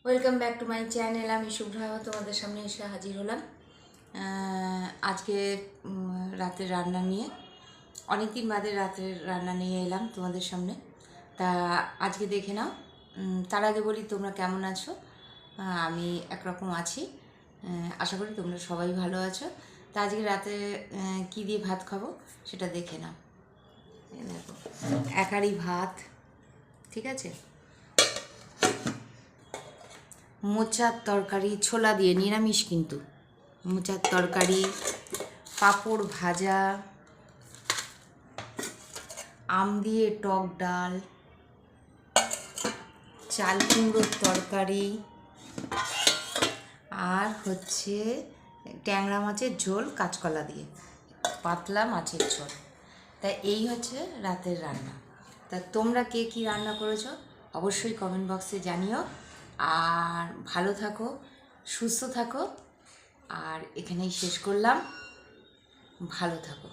Welcome back to my channel. আমি শুভ্রা তোমাদের সামনে এসে হাজির হলাম আজকে রাতের রান্না নিয়ে। অনেক দিন বাদে রাতের রান্না নিয়ে এলাম তোমাদের সামনে। তা আজকে দেখে নাও। তার আগে বলি, তোমরা কেমন আছো? আমি একরকম আছি। আশা করি তোমরা সবাই ভালো আছো। তা আজকে রাতে কী দিয়ে ভাত খাবো সেটা দেখে নাও। দেখো, একারি ভাত, ঠিক আছে। মোচার তরকারি, ছোলা দিয়ে, নিরামিষ কিন্তু। মোচার তরকারি, পাঁপড় ভাজা, আম দিয়ে টক ডাল, চাল কুমড়োর তরকারি, আর হচ্ছে ট্যাংরা মাছের ঝোল কাঁচকলা দিয়ে, পাতলা মাছের ঝোল। তা এই হচ্ছে রাতের রান্না। তা তোমরা কে কী রান্না করেছো অবশ্যই কমেন্ট বক্সে জানিও। আর ভালো থাকো, সুস্থ থাকো। আর এখানেই শেষ করলাম। ভালো থাকো।